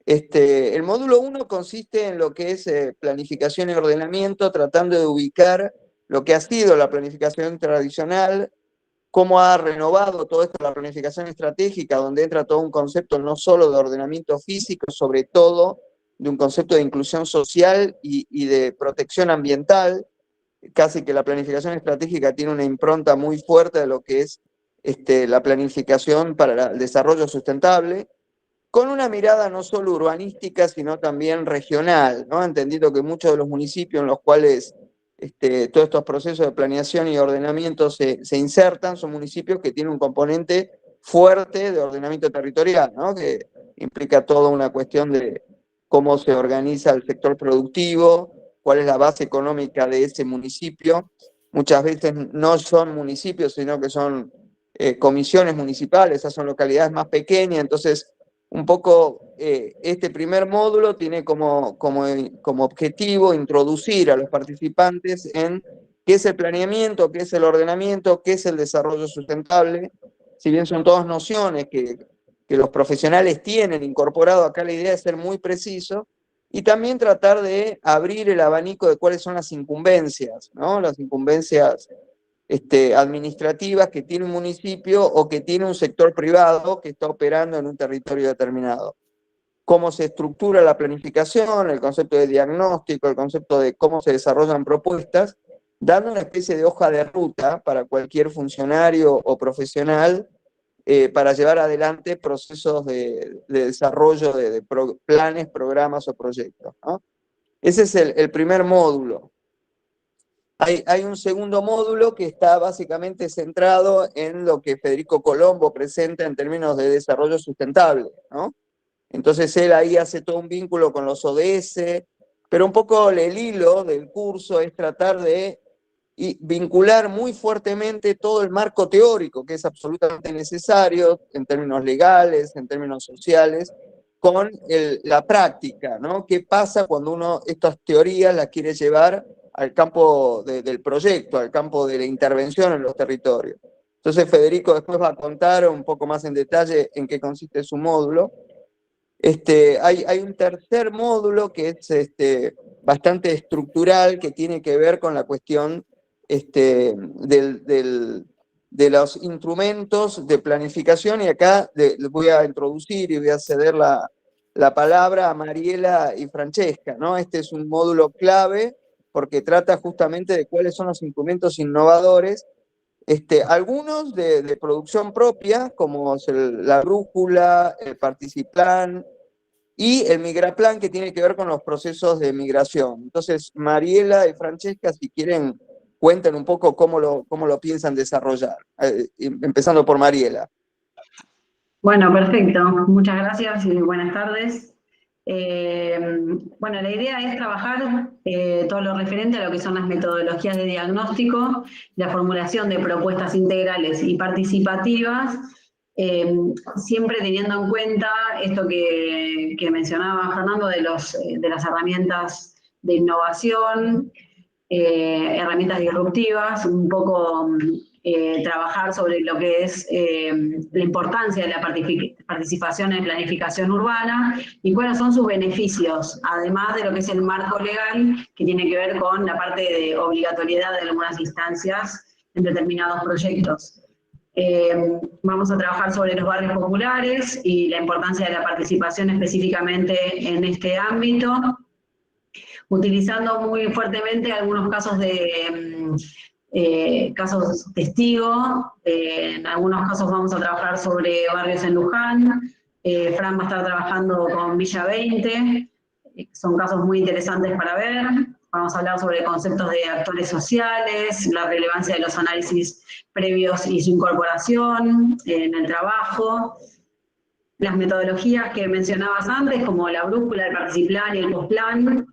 El módulo 1 consiste en lo que es planificación y ordenamiento, tratando de ubicar lo que ha sido la planificación tradicional, cómo ha renovado todo esto la planificación estratégica, donde entra todo un concepto no solo de ordenamiento físico, sobre todo de un concepto de inclusión social y de protección ambiental. Casi que la planificación estratégica tiene una impronta muy fuerte de lo que es la planificación para el desarrollo sustentable, con una mirada no solo urbanística, sino también regional, ¿no? Entendiendo que muchos de los municipios en los cuales todos estos procesos de planeación y ordenamiento se insertan son municipios que tienen un componente fuerte de ordenamiento territorial, ¿no? Que implica toda una cuestión de cómo se organiza el sector productivo, cuál es la base económica de ese municipio. Muchas veces no son municipios, sino que son comisiones municipales, esas son localidades más pequeñas, entonces un poco este primer módulo tiene como objetivo introducir a los participantes en qué es el planeamiento, qué es el ordenamiento, qué es el desarrollo sustentable. Si bien son todas nociones que los profesionales tienen incorporado, acá la idea es ser muy preciso y también tratar de abrir el abanico de cuáles son las incumbencias, ¿no? Las incumbencias administrativas que tiene un municipio o que tiene un sector privado que está operando en un territorio determinado. Cómo se estructura la planificación, el concepto de diagnóstico, el concepto de cómo se desarrollan propuestas, dando una especie de hoja de ruta para cualquier funcionario o profesional para llevar adelante procesos de desarrollo de planes, programas o proyectos, ¿no? Ese es el primer módulo. Hay un segundo módulo que está básicamente centrado en lo que Federico Colombo presenta en términos de desarrollo sustentable, ¿no? Entonces él ahí hace todo un vínculo con los ODS, pero un poco el hilo del curso es tratar de vincular muy fuertemente todo el marco teórico, que es absolutamente necesario en términos legales, en términos sociales, con la práctica, ¿no? ¿Qué pasa cuando uno estas teorías las quiere llevar al campo del proyecto, al campo de la intervención en los territorios? Entonces Federico después va a contar un poco más en detalle en qué consiste su módulo. Hay un tercer módulo que es bastante estructural, que tiene que ver con la cuestión de los instrumentos de planificación, y acá les voy a introducir y voy a ceder la palabra a Mariela y Francesca, ¿no? Este es un módulo clave porque trata justamente de cuáles son los instrumentos innovadores, algunos de producción propia, como es la brújula, el Participlan y el Migraplan, que tiene que ver con los procesos de migración. Entonces, Mariela y Francesca, si quieren, cuenten un poco cómo lo piensan desarrollar. Empezando por Mariela. Bueno, perfecto. Muchas gracias y buenas tardes. Bueno, la idea es trabajar todo lo referente a lo que son las metodologías de diagnóstico, la formulación de propuestas integrales y participativas, siempre teniendo en cuenta esto que mencionaba Fernando de las herramientas de innovación, herramientas disruptivas, un poco trabajar sobre lo que es la importancia de la participación en planificación urbana y cuáles son sus beneficios, además de lo que es el marco legal, que tiene que ver con la parte de obligatoriedad de algunas instancias en determinados proyectos. Vamos a trabajar sobre los barrios populares y la importancia de la participación específicamente en este ámbito, utilizando muy fuertemente algunos casos casos testigo. En algunos casos vamos a trabajar sobre barrios en Luján. Fran va a estar trabajando con Villa 20. Son casos muy interesantes para ver. Vamos a hablar sobre conceptos de actores sociales, la relevancia de los análisis previos y su incorporación en el trabajo. Las metodologías que mencionabas antes, como la brújula, el Participlan y el Postplan,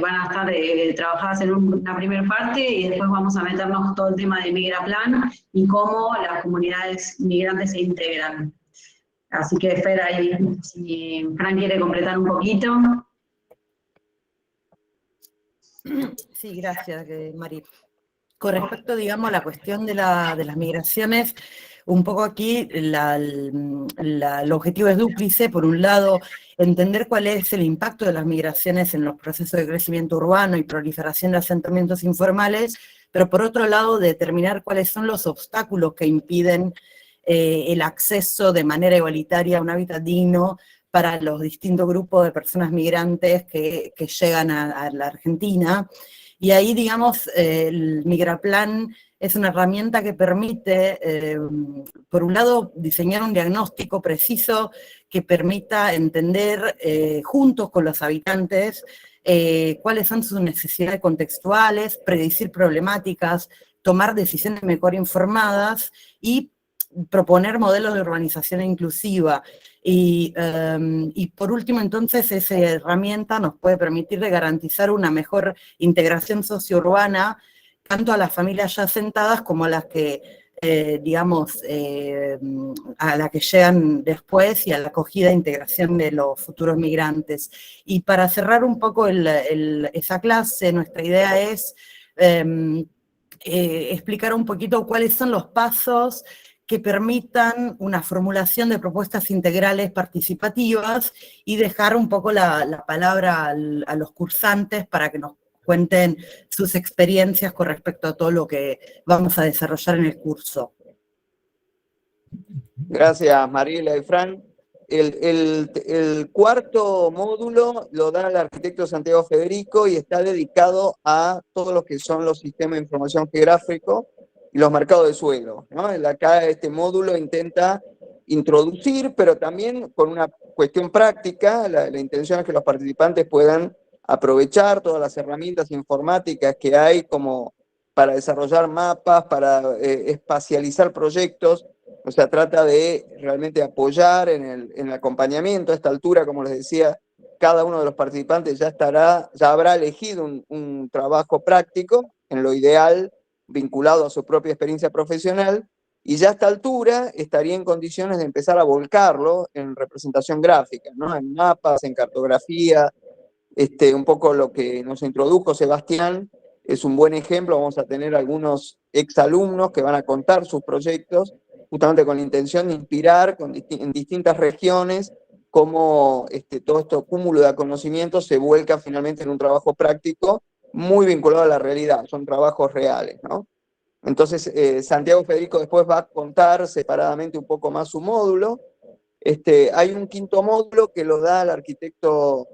van a estar trabajadas en una primera parte y después vamos a meternos todo el tema de Migraplan y cómo las comunidades migrantes se integran. Así que Fer, ahí, si Fran quiere completar un poquito. Sí, gracias, Mari. Con respecto, digamos, a la cuestión de las migraciones, un poco aquí el objetivo es dúplice. Por un lado, entender cuál es el impacto de las migraciones en los procesos de crecimiento urbano y proliferación de asentamientos informales, pero por otro lado, determinar cuáles son los obstáculos que impiden el acceso de manera igualitaria a un hábitat digno para los distintos grupos de personas migrantes que llegan a la Argentina. Y ahí, digamos, el Migraplan es una herramienta que permite, por un lado, diseñar un diagnóstico preciso que permita entender, juntos con los habitantes, cuáles son sus necesidades contextuales, predecir problemáticas, tomar decisiones mejor informadas y proponer modelos de urbanización inclusiva. Y por último, entonces, esa herramienta nos puede permitir de garantizar una mejor integración sociourbana, tanto a las familias ya asentadas como a las que, digamos, a las que llegan después, y a la acogida e integración de los futuros migrantes. Y para cerrar un poco esa clase, nuestra idea es explicar un poquito cuáles son los pasos que permitan una formulación de propuestas integrales participativas, y dejar un poco la palabra a los cursantes para que nos cuenten sus experiencias con respecto a todo lo que vamos a desarrollar en el curso. Gracias, Mariela y Fran. El cuarto módulo lo da el arquitecto Santiago Federico y está dedicado a todo lo que son los sistemas de información geográfico y los mercados de suelo, ¿no? Acá este módulo intenta introducir, pero también con una cuestión práctica. La intención es que los participantes puedan aprovechar todas las herramientas informáticas que hay como para desarrollar mapas, para espacializar proyectos. O sea, trata de realmente apoyar en el acompañamiento. A esta altura, como les decía, cada uno de los participantes ya habrá elegido un trabajo práctico, en lo ideal, vinculado a su propia experiencia profesional, y ya a esta altura estaría en condiciones de empezar a volcarlo en representación gráfica, ¿no? En mapas, en cartografía. Un poco lo que nos introdujo Sebastián es un buen ejemplo. Vamos a tener algunos exalumnos que van a contar sus proyectos, justamente con la intención de inspirar en distintas regiones cómo todo este cúmulo de conocimientos se vuelca finalmente en un trabajo práctico muy vinculado a la realidad. Son trabajos reales, ¿no? Entonces, Santiago Federico después va a contar separadamente un poco más su módulo. Hay un quinto módulo que lo da el arquitecto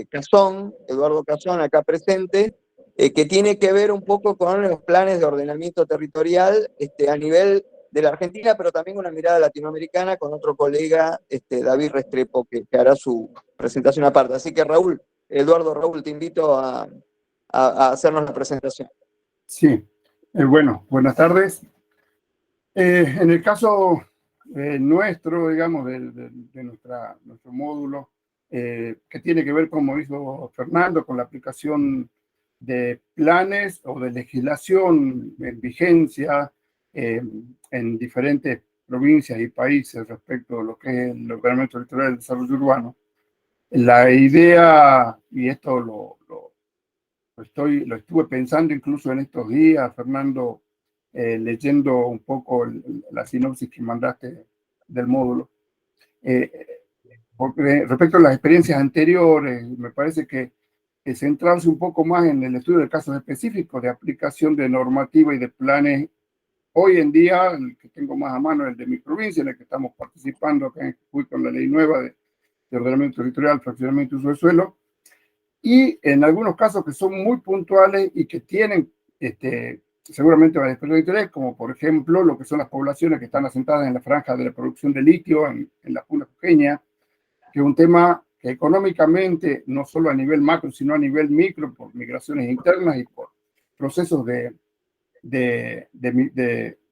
Casón, Eduardo Casón, acá presente, que tiene que ver un poco con los planes de ordenamiento territorial a nivel de la Argentina, pero también una mirada latinoamericana con otro colega, David Restrepo, que hará su presentación aparte. Así que Raúl, Raúl, te invito a hacernos la presentación. Sí, bueno, buenas tardes. En el caso nuestro, digamos, de nuestro módulo, que tiene que ver, como dijo Fernando, con la aplicación de planes o de legislación en vigencia en diferentes provincias y países respecto a lo que es el ordenamiento territorial del desarrollo urbano. La idea, y esto lo estuve pensando incluso en estos días, Fernando, leyendo un poco la sinopsis que mandaste del módulo. Respecto a las experiencias anteriores, me parece que centrarse un poco más en el estudio de casos específicos de aplicación de normativa y de planes. Hoy en día, el que tengo más a mano es el de mi provincia, en el que estamos participando acá en Jujuy con la ley nueva de ordenamiento territorial, fraccionamiento y uso de suelo, y en algunos casos que son muy puntuales y que tienen seguramente van a despertar interés, como por ejemplo lo que son las poblaciones que están asentadas en la franja de la producción de litio en la Puna Jujeña, que es un tema que económicamente, no solo a nivel macro, sino a nivel micro, por migraciones internas y por procesos de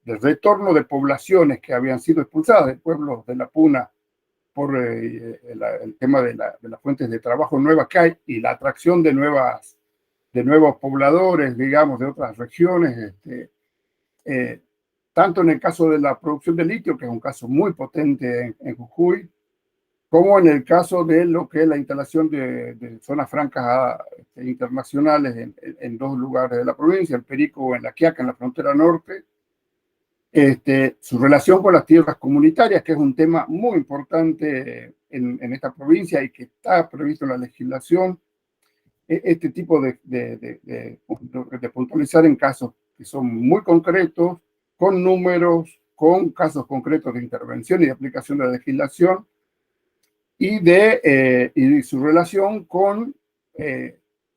retorno de poblaciones que habían sido expulsadas de pueblos de la Puna por el tema de las fuentes de trabajo nuevas que hay y la atracción de nuevos pobladores, digamos, de otras regiones, tanto en el caso de la producción de litio, que es un caso muy potente en Jujuy, como en el caso de lo que es la instalación de zonas francas internacionales en dos lugares de la provincia, el Perico o en La Quiaca, en la frontera norte, su relación con las tierras comunitarias, que es un tema muy importante en esta provincia y que está previsto en la legislación. Este tipo de puntualizar en casos que son muy concretos, con números, con casos concretos de intervención y de aplicación de la legislación, y su relación con,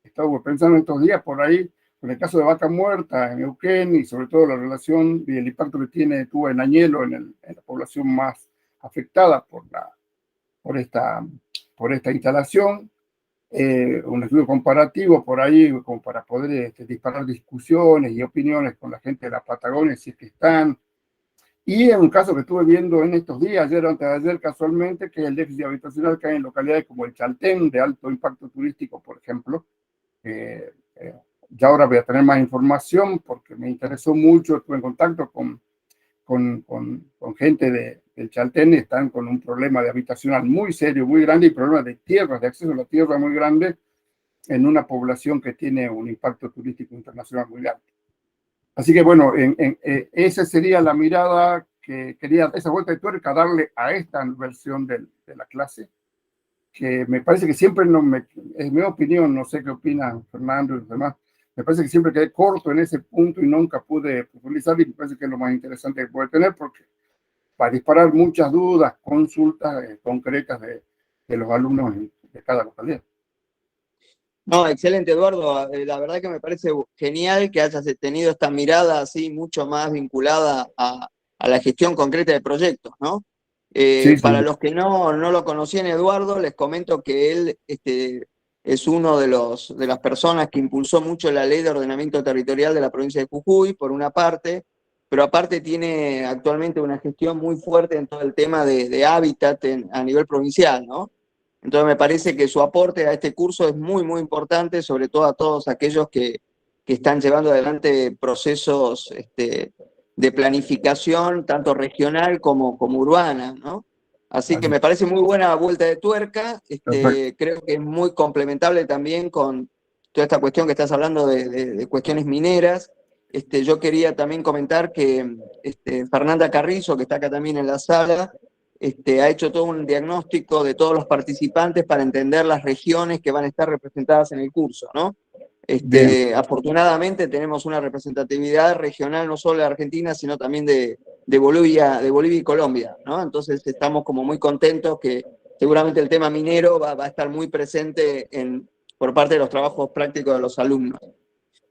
estaba pensando estos días por ahí, con el caso de Vaca Muerta en Neuquén, y sobre todo la relación y el impacto que tuvo en Añelo, en la población más afectada por esta instalación. Un estudio comparativo por ahí, como para poder disparar discusiones y opiniones con la gente de la Patagonia, si es que están. Y en un caso que estuve viendo en estos días, ayer o antes de ayer casualmente, que el déficit habitacional que hay en localidades como el Chaltén, de alto impacto turístico, por ejemplo. Ya ahora voy a tener más información porque me interesó mucho, estuve en contacto con gente del Chaltén, están con un problema de habitacional muy serio, muy grande, y problemas de tierras, de acceso a la tierra muy grande, en una población que tiene un impacto turístico internacional muy grande. Así que bueno, esa sería la mirada que quería, esa vuelta de tuerca, darle a esta versión de la clase, que me parece que siempre es mi opinión, no sé qué opinan Fernando y los demás, me parece que siempre quedé corto en ese punto y nunca pude profundizar, y me parece que es lo más interesante que puede tener, porque para disparar muchas dudas, consultas concretas de los alumnos de cada localidad. No, excelente, Eduardo. La verdad que me parece genial que hayas tenido esta mirada así mucho más vinculada a la gestión concreta de proyectos, ¿no? Sí, Para sí. los que no lo conocían, Eduardo, les comento que él es uno de las personas que impulsó mucho la ley de ordenamiento territorial de la provincia de Jujuy, por una parte, pero aparte tiene actualmente una gestión muy fuerte en todo el tema de hábitat a nivel provincial, ¿no? Entonces me parece que su aporte a este curso es muy, muy importante, sobre todo a todos aquellos que están llevando adelante procesos de planificación, tanto regional como urbana, ¿no? Así que me parece muy buena vuelta de tuerca, creo que es muy complementable también con toda esta cuestión que estás hablando de cuestiones mineras. Yo quería también comentar que Fernanda Carrizo, que está acá también en la sala, ha hecho todo un diagnóstico de todos los participantes para entender las regiones que van a estar representadas en el curso, ¿no? Afortunadamente tenemos una representatividad regional no solo de Argentina, sino también de Bolivia y Colombia, ¿no? Entonces estamos como muy contentos que seguramente el tema minero va a estar muy presente por parte de los trabajos prácticos de los alumnos.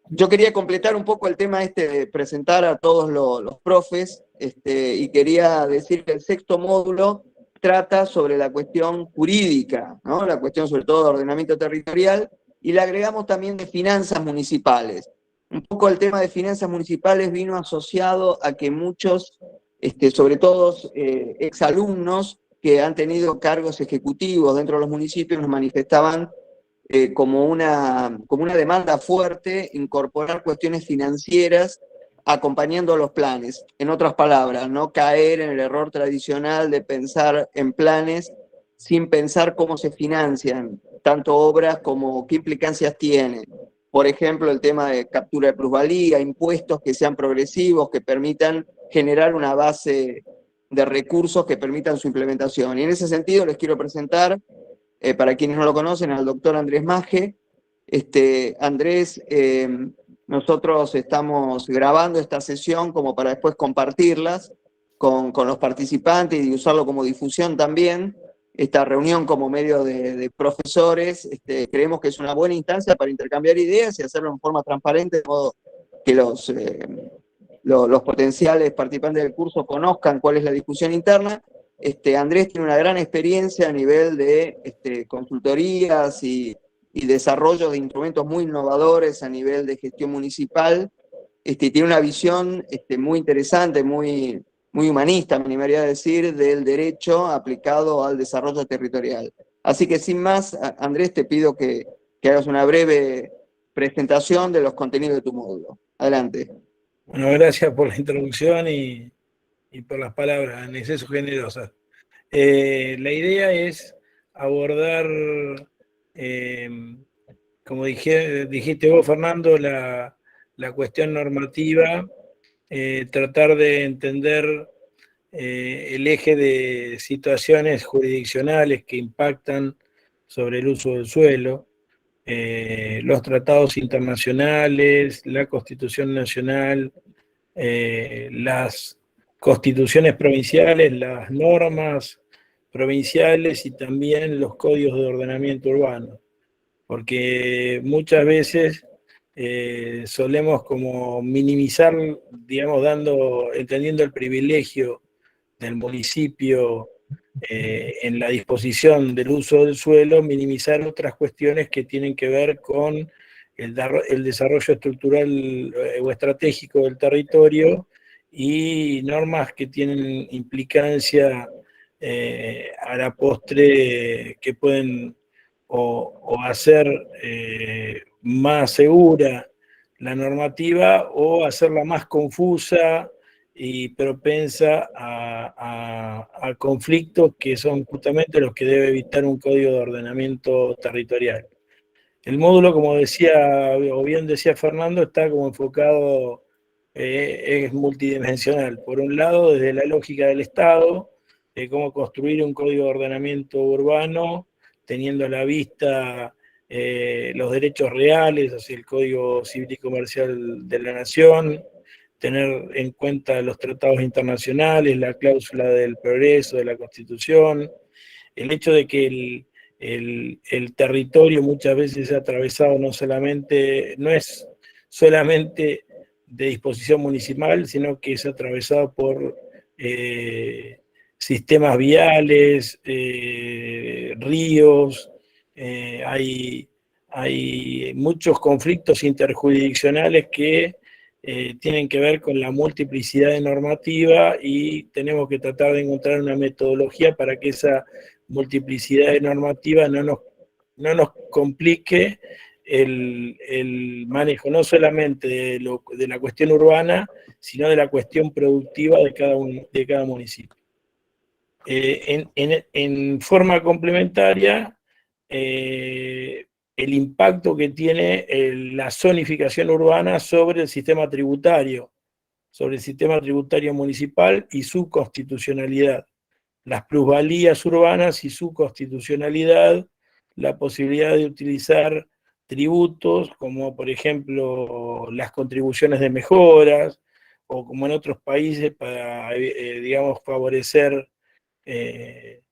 Yo quería completar un poco el tema de presentar a todos los profes, y quería decir que el sexto módulo trata sobre la cuestión jurídica, ¿no? La cuestión sobre todo de ordenamiento territorial, y le agregamos también de finanzas municipales. Un poco el tema de finanzas municipales vino asociado a que muchos, sobre todo exalumnos que han tenido cargos ejecutivos dentro de los municipios, nos manifestaban como una demanda fuerte incorporar cuestiones financieras acompañando los planes. En otras palabras, no caer en el error tradicional de pensar en planes sin pensar cómo se financian tanto obras como qué implicancias tienen. Por ejemplo, el tema de captura de plusvalía, impuestos que sean progresivos, que permitan generar una base de recursos que permitan su implementación. Y en ese sentido les quiero presentar, para quienes no lo conocen, al doctor Andrés Maje. Andrés, nosotros estamos grabando esta sesión como para después compartirlas con los participantes y usarlo como difusión también. Esta reunión como medio de profesores, creemos que es una buena instancia para intercambiar ideas y hacerlo en forma transparente, de modo que los potenciales participantes del curso conozcan cuál es la discusión interna. Andrés tiene una gran experiencia a nivel de consultorías y desarrollo de instrumentos muy innovadores a nivel de gestión municipal. Tiene una visión muy interesante, muy humanista, me animaría a decir, del derecho aplicado al desarrollo territorial. Así que sin más, Andrés, te pido que hagas una breve presentación de los contenidos de tu módulo. Adelante. Bueno, gracias por la introducción y por las palabras en exceso generosas. La idea es abordar, como dijiste vos, Fernando, la cuestión normativa tratar de entender el eje de situaciones jurisdiccionales que impactan sobre el uso del suelo, los tratados internacionales, la Constitución Nacional, las constituciones provinciales, las normas provinciales y también los códigos de ordenamiento urbano, porque muchas veces solemos como minimizar, digamos, entendiendo el privilegio del municipio en la disposición del uso del suelo, minimizar otras cuestiones que tienen que ver con el desarrollo estructural o estratégico del territorio y normas que tienen implicancia a la postre que pueden o hacer más segura la normativa o hacerla más confusa y propensa a conflictos que son justamente los que debe evitar un código de ordenamiento territorial. El módulo, como decía, o bien decía Fernando, está como enfocado, es multidimensional. Por un lado, desde la lógica del Estado, de cómo construir un código de ordenamiento urbano, teniendo a la vista los derechos reales, así el Código Civil y Comercial de la Nación, tener en cuenta los tratados internacionales, la cláusula del progreso de la Constitución, el hecho de que el territorio muchas veces es atravesado no es solamente de disposición municipal, sino que es atravesado por sistemas viales, ríos, hay muchos conflictos interjurisdiccionales que tienen que ver con la multiplicidad de normativa y tenemos que tratar de encontrar una metodología para que esa multiplicidad de normativa no nos complique el manejo no solamente de la cuestión urbana, sino de la cuestión productiva de cada municipio. En forma complementaria, el impacto que tiene la zonificación urbana sobre el sistema tributario municipal y su constitucionalidad, las plusvalías urbanas y su constitucionalidad, la posibilidad de utilizar tributos como por ejemplo las contribuciones de mejoras o como en otros países para digamos favorecer el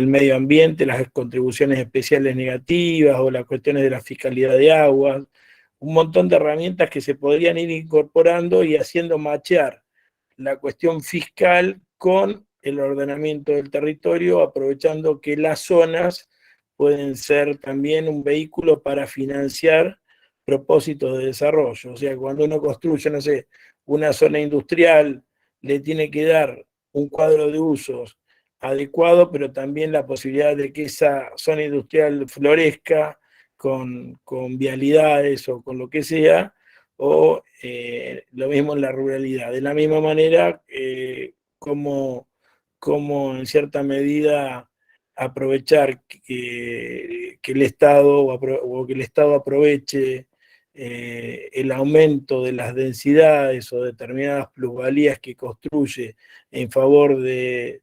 medio ambiente, las contribuciones especiales negativas o las cuestiones de la fiscalidad de aguas, un montón de herramientas que se podrían ir incorporando y haciendo machear la cuestión fiscal con el ordenamiento del territorio, aprovechando que las zonas pueden ser también un vehículo para financiar propósitos de desarrollo. O sea, cuando uno construye, no sé, una zona industrial, le tiene que dar un cuadro de usos adecuado, pero también la posibilidad de que esa zona industrial florezca con vialidades o con lo que sea, o lo mismo en la ruralidad. De la misma manera, como en cierta medida aprovechar que el Estado o que el Estado aproveche el aumento de las densidades o determinadas plusvalías que construye en favor de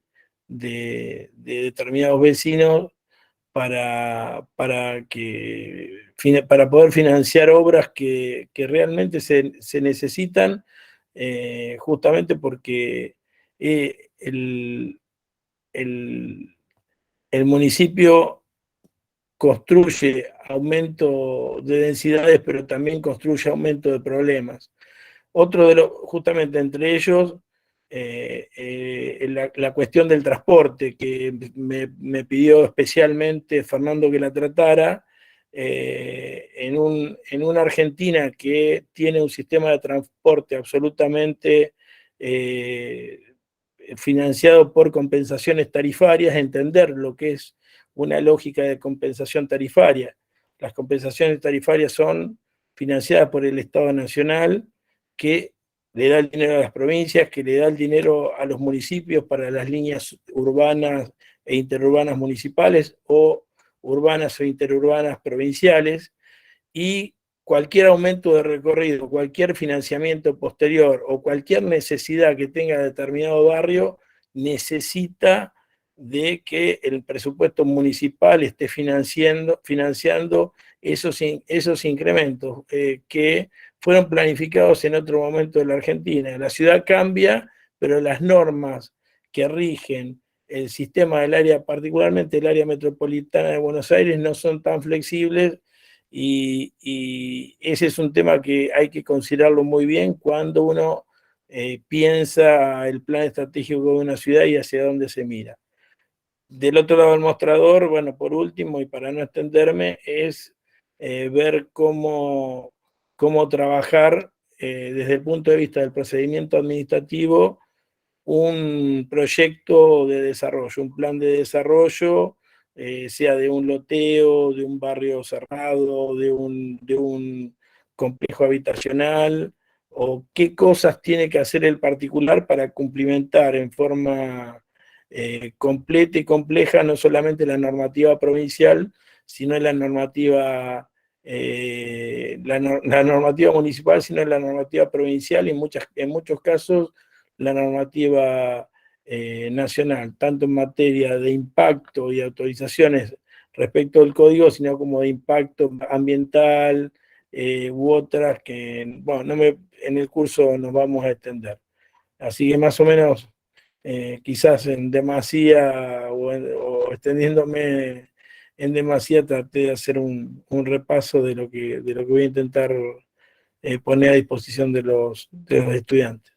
determinados vecinos para poder financiar obras que realmente se necesitan, justamente porque el municipio construye aumento de densidades, pero también construye aumento de problemas. Otro de los, justamente entre ellos, la cuestión del transporte, que me pidió especialmente Fernando que la tratara, en una Argentina que tiene un sistema de transporte absolutamente financiado por compensaciones tarifarias, entender lo que es una lógica de compensación tarifaria. Las compensaciones tarifarias son financiadas por el Estado Nacional, que le da el dinero a las provincias, que le da el dinero a los municipios para las líneas urbanas e interurbanas municipales o urbanas o interurbanas provinciales, y cualquier aumento de recorrido, cualquier financiamiento posterior o cualquier necesidad que tenga determinado barrio necesita de que el presupuesto municipal esté financiando esos incrementos que fueron planificados en otro momento de la Argentina. La ciudad cambia, pero las normas que rigen el sistema del área, particularmente el área metropolitana de Buenos Aires, no son tan flexibles y ese es un tema que hay que considerarlo muy bien cuando uno piensa el plan estratégico de una ciudad y hacia dónde se mira. Del otro lado del mostrador, bueno, por último, y para no extenderme, es ver cómo trabajar desde el punto de vista del procedimiento administrativo un proyecto de desarrollo, un plan de desarrollo, sea de un loteo, de un barrio cerrado, de un complejo habitacional, o qué cosas tiene que hacer el particular para cumplimentar en forma completa y compleja no solamente la normativa provincial, sino la normativa, la normativa municipal, sino la normativa provincial y en muchos casos la normativa nacional, tanto en materia de impacto y autorizaciones respecto al código, sino como de impacto ambiental u otras que, bueno, en el curso nos vamos a extender. Así que más o menos, quizás en demasía o extendiéndome en demasía, traté de hacer un repaso de lo que voy a intentar poner a disposición de los estudiantes.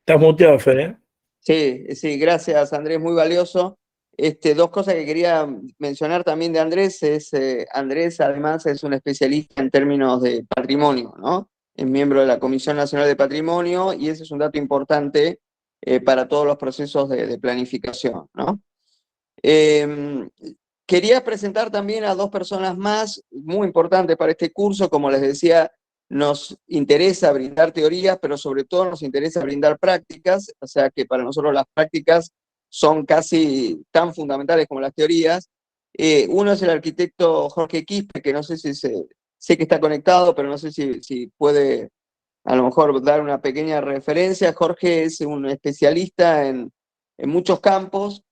Estás muteado, Fer, ¿eh? Sí, gracias Andrés, muy valioso. Dos cosas que quería mencionar también de Andrés es, Andrés además es un especialista en términos de patrimonio, ¿no? Es miembro de la Comisión Nacional de Patrimonio y ese es un dato importante para todos los procesos de planificación, ¿no? Quería presentar también a dos personas más muy importantes para este curso. Como les decía, nos interesa brindar teorías, pero sobre todo nos interesa brindar prácticas, o sea que para nosotros las prácticas son casi tan fundamentales como las teorías. Uno es el arquitecto Jorge Quispe, que no sé si sé que está conectado, pero no sé si puede a lo mejor dar una pequeña referencia. Jorge es un especialista en muchos campos,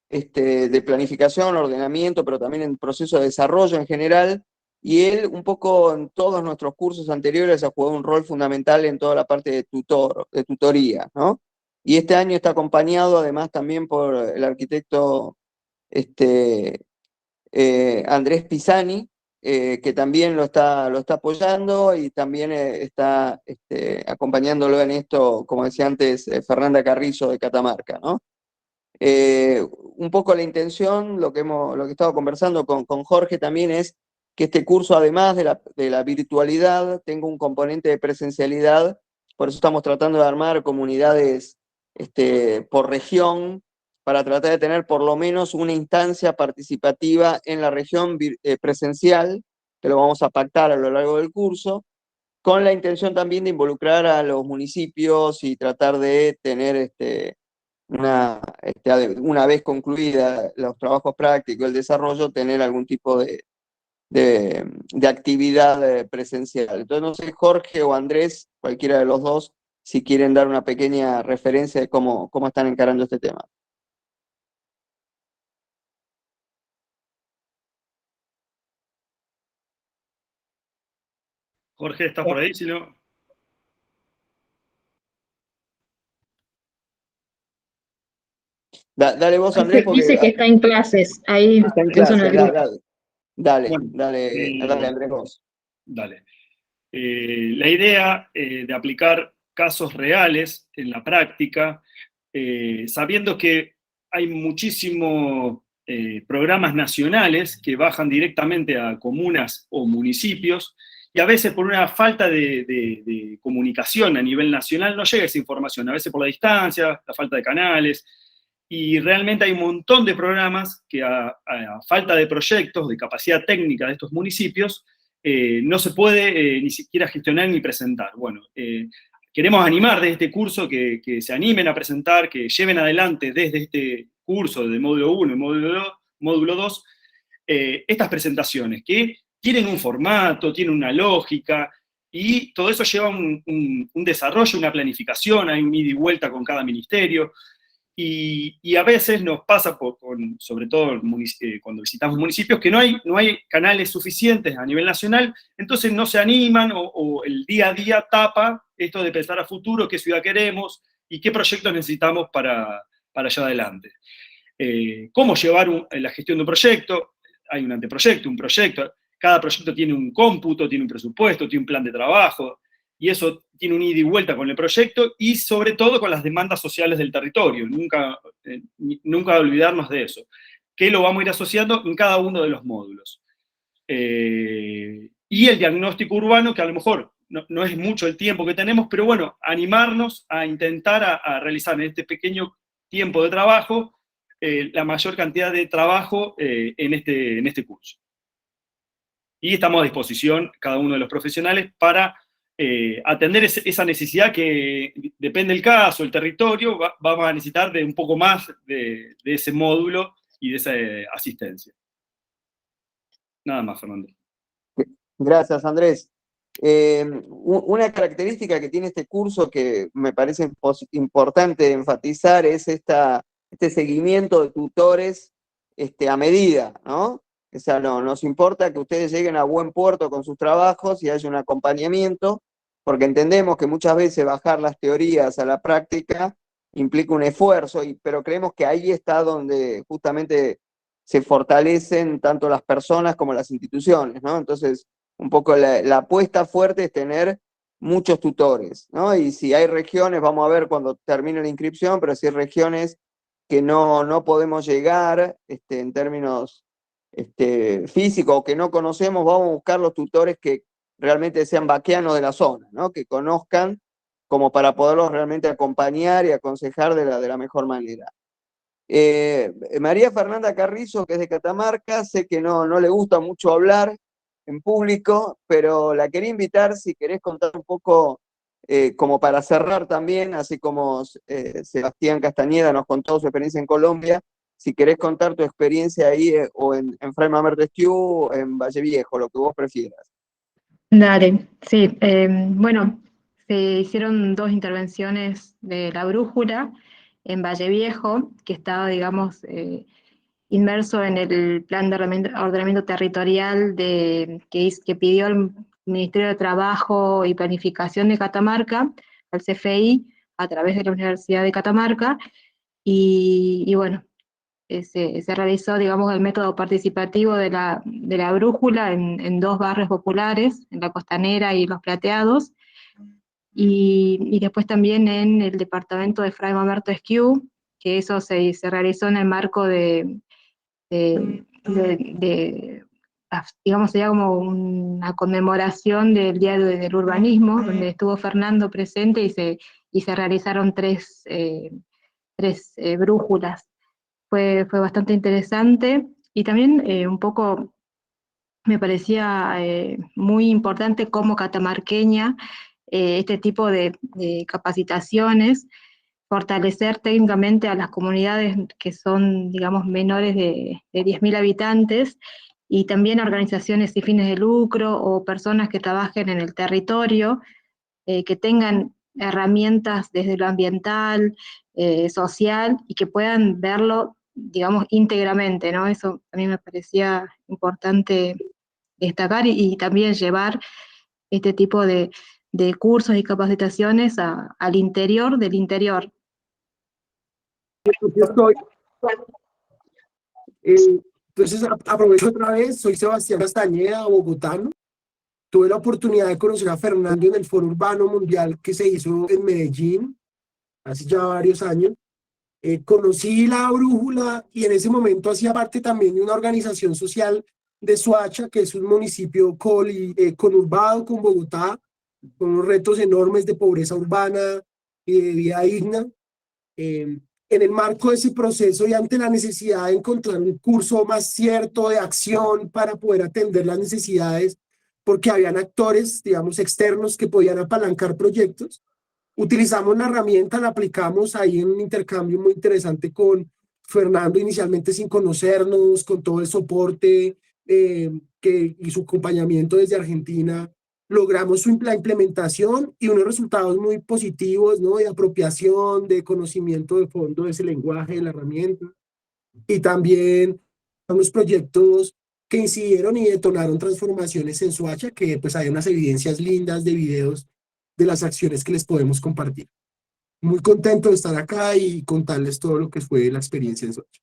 de planificación, ordenamiento, pero también en proceso de desarrollo en general, y él un poco en todos nuestros cursos anteriores ha jugado un rol fundamental en toda la parte de tutoría, ¿no? Y este año está acompañado además también por el arquitecto Andrés Pisani, que también lo está apoyando y también está acompañándolo en esto, como decía antes, Fernanda Carrizo de Catamarca, ¿no? Un poco la intención, lo que he estado conversando con Jorge también es que este curso, además de la virtualidad, tenga un componente de presencialidad. Por eso estamos tratando de armar comunidades por región, para tratar de tener por lo menos una instancia participativa en la región presencial, que lo vamos a pactar a lo largo del curso, con la intención también de involucrar a los municipios y tratar de tener una vez concluida los trabajos prácticos, el desarrollo, tener algún tipo de actividad presencial. Entonces, no sé, Jorge o Andrés, cualquiera de los dos, si quieren dar una pequeña referencia de cómo están encarando este tema. Jorge, ¿estás por ahí? Si no... Dale vos, Andrés, porque... Dice que está en clases, ahí está en puso en el clase, grupo. dale, Bueno, dale, Andrés, vos. Dale. La idea de aplicar casos reales en la práctica, sabiendo que hay muchísimos programas nacionales que bajan directamente a comunas o municipios, y a veces por una falta de comunicación a nivel nacional no llega esa información, a veces por la distancia, la falta de canales, y realmente hay un montón de programas que a falta de proyectos, de capacidad técnica de estos municipios, no se puede ni siquiera gestionar ni presentar. Bueno, queremos animar desde este curso que se animen a presentar, que lleven adelante desde este curso, de módulo 1 y módulo 2, estas presentaciones que tienen un formato, tienen una lógica, y todo eso lleva un desarrollo, una planificación, hay un ida y vuelta con cada ministerio, y a veces nos pasa, sobre todo cuando visitamos municipios, que no hay canales suficientes a nivel nacional, entonces no se animan, o el día a día tapa esto de pensar a futuro, qué ciudad queremos, y qué proyectos necesitamos para allá adelante. ¿Cómo llevar la gestión de un proyecto? Hay un anteproyecto, un proyecto, cada proyecto tiene un cómputo, tiene un presupuesto, tiene un plan de trabajo, y eso tiene un ida y vuelta con el proyecto, y sobre todo con las demandas sociales del territorio, nunca olvidarnos de eso, que lo vamos a ir asociando en cada uno de los módulos. Y el diagnóstico urbano, que a lo mejor no es mucho el tiempo que tenemos, pero bueno, animarnos a intentar a realizar en este pequeño tiempo de trabajo la mayor cantidad de trabajo en este curso. Y estamos a disposición, cada uno de los profesionales, para atender esa necesidad que depende del caso, el territorio, vamos a necesitar de un poco más de ese módulo y de esa asistencia. Nada más, Fernando. Gracias, Andrés. Una característica que tiene este curso que me parece importante enfatizar es este seguimiento de tutores a medida, ¿no? O sea, nos importa que ustedes lleguen a buen puerto con sus trabajos y haya un acompañamiento, porque entendemos que muchas veces bajar las teorías a la práctica implica un esfuerzo, pero creemos que ahí está donde justamente se fortalecen tanto las personas como las instituciones, ¿no? Entonces, un poco la apuesta fuerte es tener muchos tutores, ¿no? Y si hay regiones, vamos a ver cuando termine la inscripción, pero si hay regiones que no podemos llegar en términos físicos o que no conocemos, vamos a buscar los tutores que realmente sean vaqueanos de la zona, ¿no? Que conozcan como para poderlos realmente acompañar y aconsejar de la mejor manera. María Fernanda Carrizo, que es de Catamarca, sé que no le gusta mucho hablar en público, pero la quería invitar si querés contar un poco, como para cerrar también, así como Sebastián Castañeda nos contó su experiencia en Colombia, si querés contar tu experiencia ahí o en Fray Mamerto Esquiú o en Valle Viejo, lo que vos prefieras. Dale, sí. Bueno, se hicieron 2 intervenciones de la brújula en Valle Viejo, que estaba, digamos, inmerso en el plan de ordenamiento territorial que pidió el Ministerio de Trabajo y Planificación de Catamarca, al CFI, a través de la Universidad de Catamarca, y bueno, se realizó, digamos, el método participativo de la brújula en 2 barrios populares, en la Costanera y Los Plateados, y después también en el departamento de Fray Mamerto Esquiú, que eso se realizó en el marco digamos, sería como una conmemoración del Día del Urbanismo, donde estuvo Fernando presente y se realizaron 3 brújulas. Fue bastante interesante, y también un poco me parecía muy importante como catamarqueña este tipo de capacitaciones, fortalecer técnicamente a las comunidades que son, digamos, menores de 10.000 habitantes, y también organizaciones sin fines de lucro o personas que trabajen en el territorio, que tengan herramientas desde lo ambiental, social, y que puedan verlo, digamos, íntegramente, ¿no? Eso a mí me parecía importante destacar, y también llevar este tipo de cursos y capacitaciones al interior del interior. Entonces aprovecho otra vez, soy Sebastián Castañeda, bogotano. Tuve la oportunidad de conocer a Fernando en el Foro Urbano Mundial que se hizo en Medellín hace ya varios años. Conocí la brújula y en ese momento hacía parte también de una organización social de Soacha, que es un municipio conurbado con Bogotá, con unos retos enormes de pobreza urbana y de vida digna. En el marco de ese proceso y ante la necesidad de encontrar un curso más cierto de acción para poder atender las necesidades, porque habían actores, digamos, externos que podían apalancar proyectos, utilizamos la herramienta, la aplicamos ahí en un intercambio muy interesante con Fernando inicialmente sin conocernos, con todo el soporte y su acompañamiento desde Argentina, logramos la implementación y unos resultados muy positivos, ¿no? De apropiación, de conocimiento de fondo de ese lenguaje, de la herramienta. Y también unos proyectos que incidieron y detonaron transformaciones en Soacha, que pues hay unas evidencias lindas de videos de las acciones que les podemos compartir. Muy contento de estar acá y contarles todo lo que fue la experiencia en Soacha.